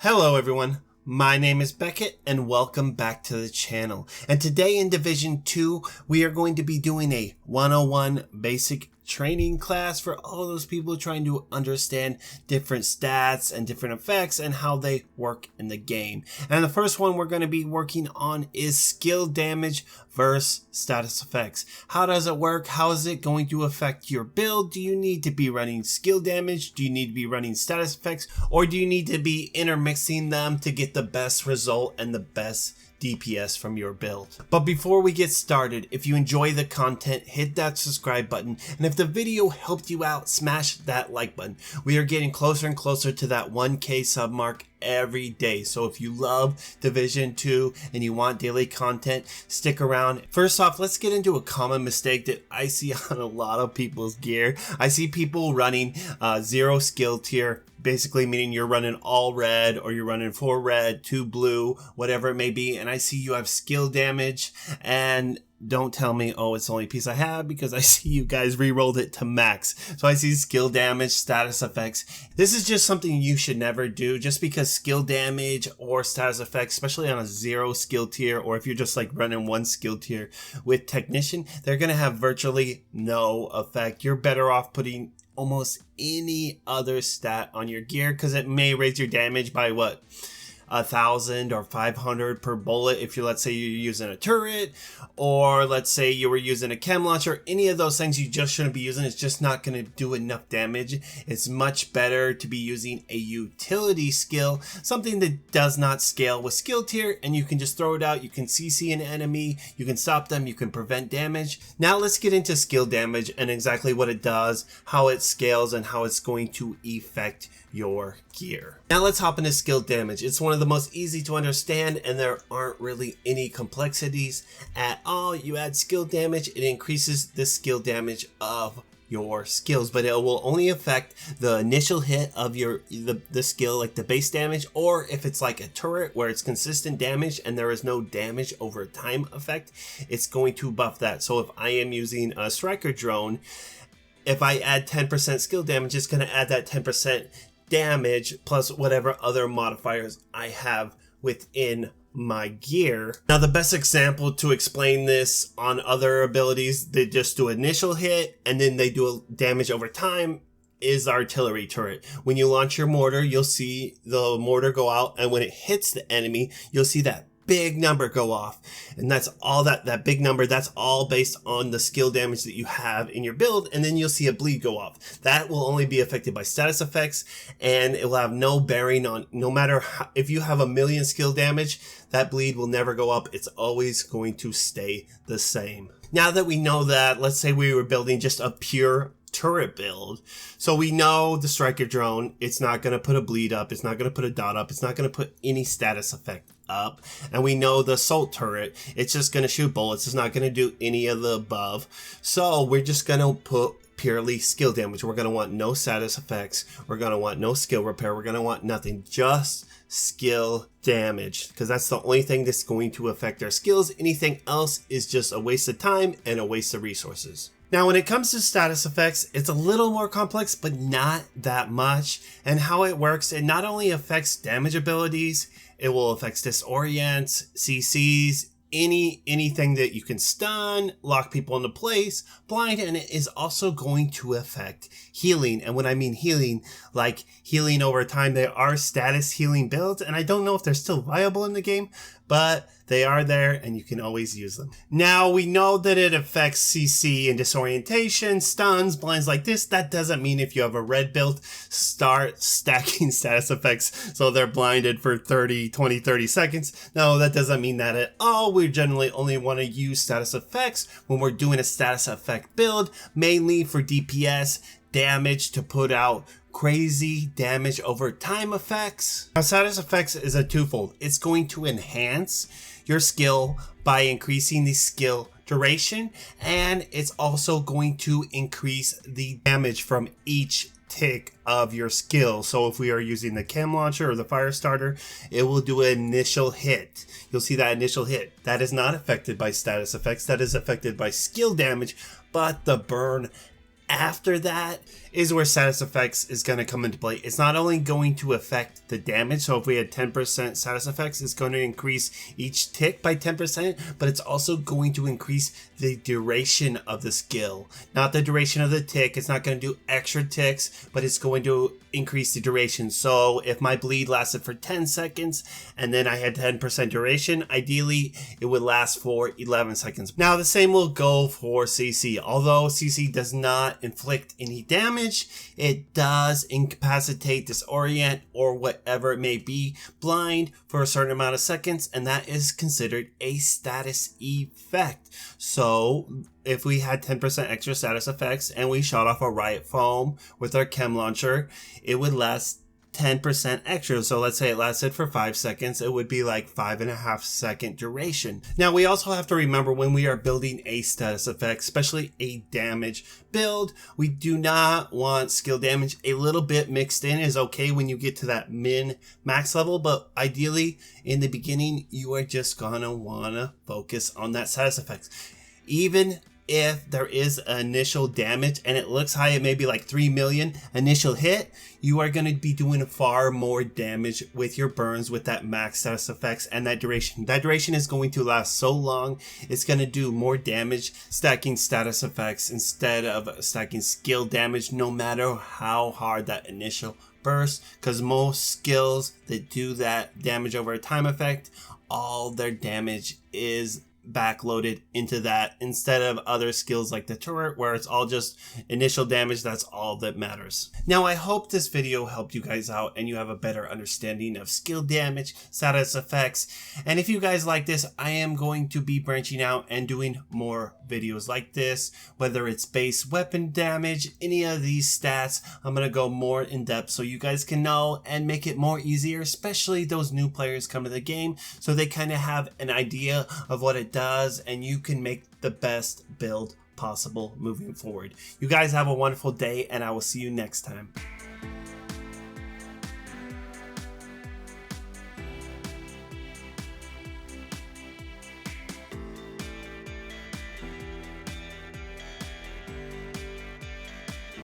Hello everyone, my name is Beckett and welcome back to the channel. And today in Division 2, we are going to be doing a 101 basic training class for all those people trying to understand different stats and different effects and how they work in the game. And the first one we're going to be working on is skill damage versus status effects. How does it work? How is it going to affect your build? Do you need to be running skill damage? Do you need to be running status effects? Or do you need to be intermixing them to get the best result and the best DPS from your build? But before we get started, if you enjoy the content, hit that subscribe button, and if the video helped you out, smash that like button. We are getting closer and closer to that 1K sub mark every day, so if you love Division 2 and you want daily content, stick around. First off, let's get into a common mistake that I see on a lot of people's gear. I see people running 0 skill tier, basically meaning you're running all red or you're running 4 red, 2 blue, whatever it may be, and I see you have skill damage, and don't tell me, oh, it's the only piece I have, because I see you guys re-rolled it to max. So I see skill damage, status effects. This is just something you should never do, just because skill damage or status effects, especially on a 0 skill tier, or if you're just like running 1 skill tier with technician, they're going to have virtually no effect. You're better off putting almost any other stat on your gear, because it may raise your damage by what, 1,000 or 500 per bullet if let's say you're using a turret, or let's say you were using a chem launcher. Any of those things you just shouldn't be using. It's just not going to do enough damage. It's much better to be using a utility skill, something that does not scale with skill tier, and you can just throw it out. You can CC an enemy, you can stop them, you can prevent damage. Now let's get into skill damage and exactly what it does, how it scales, and how it's going to affect your gear. Now let's hop into skill damage. It's one of the most easy to understand, and there aren't really any complexities at all. You add skill damage, it increases the skill damage of your skills, but it will only affect the initial hit of the skill, like the base damage, or if it's like a turret where it's consistent damage and there is no damage over time effect, it's going to buff that. So if I am using a striker drone, if I add 10% skill damage, it's going to add that 10% damage plus whatever other modifiers I have within my gear. Now the best example to explain this on other abilities, they just do initial hit and then they do damage over time, is artillery turret. When you launch your mortar, you'll see the mortar go out, and when it hits the enemy, you'll see that big number go off, and that's all that big number, that's all based on the skill damage that you have in your build. And then you'll see a bleed go off. That will only be affected by status effects, and it will have no bearing on, no matter how, if you have 1,000,000 skill damage, that bleed will never go up. It's always going to stay the same. Now that we know that, let's say we were building just a pure turret build. So we know the striker drone, it's not going to put a bleed up, it's not going to put a dot up, it's not going to put any status effect up. And we know the assault turret, it's just going to shoot bullets, it's not going to do any of the above. So we're just going to put purely skill damage. We're going to want no status effects, we're going to want no skill repair, we're going to want nothing, just skill damage, because that's the only thing that's going to affect our skills. Anything else is just a waste of time and a waste of resources. Now when it comes to status effects, it's a little more complex, but not that much. And how it works, it not only affects damage abilities, it will affect disorients, CCs, anything that you can stun, lock people into place, blind, and it is also going to affect healing. And when I mean healing, like healing over time, there are status healing builds, and I don't know if they're still viable in the game, but they are there and you can always use them. Now we know that it affects CC and disorientation, stuns, blinds like this. That doesn't mean if you have a red build, start stacking status effects so they're blinded for 20, 30 seconds. No, that doesn't mean that at all. We generally only want to use status effects when we're doing a status effect build, mainly for DPS, damage, to put out crazy damage over time effects. Now status effects is a twofold. It's going to enhance your skill by increasing the skill duration, and it's also going to increase the damage from each tick of your skill. So if we are using the chem launcher or the fire starter, it will do an initial hit. You'll see that initial hit. That is not affected by status effects. That is affected by skill damage, but the burn after that is where status effects is going to come into play. It's not only going to affect the damage, so if we had 10% status effects, it's going to increase each tick by 10%, but it's also going to increase the duration of the skill. Not the duration of the tick, it's not going to do extra ticks, but it's going to increase the duration. So if my bleed lasted for 10 seconds and then I had 10% duration, ideally it would last for 11 seconds. Now the same will go for CC. Although CC does not inflict any damage, it does incapacitate, disorient, or whatever it may be, blind for a certain amount of seconds, and that is considered a status effect. So if we had 10% extra status effects and we shot off a riot foam with our chem launcher, it would last 10% extra. So let's say it lasted for 5 seconds, it would be like 5.5 second duration. Now we also have to remember when we are building a status effect, especially a damage build, we do not want skill damage. A little bit mixed in is okay when you get to that min max level, but ideally in the beginning you are just gonna wanna focus on that status effects. Even if there is initial damage and it looks high, it may be like 3 million initial hit, you are going to be doing far more damage with your burns with that max status effects and that duration. That duration is going to last so long, it's going to do more damage stacking status effects instead of stacking skill damage, no matter how hard that initial burst, because most skills that do that damage over a time effect, all their damage is backloaded into that instead of other skills like the turret where it's all just initial damage. That's all that matters. Now I hope this video helped you guys out and you have a better understanding of skill damage, status effects, and if you guys like this, I am going to be branching out and doing more videos like this, whether it's base weapon damage, any of these stats. I'm gonna go more in depth so you guys can know and make it more easier, especially those new players come to the game so they kind of have an idea of what it does and you can make the best build possible moving forward. You guys have a wonderful day and I will see you next time.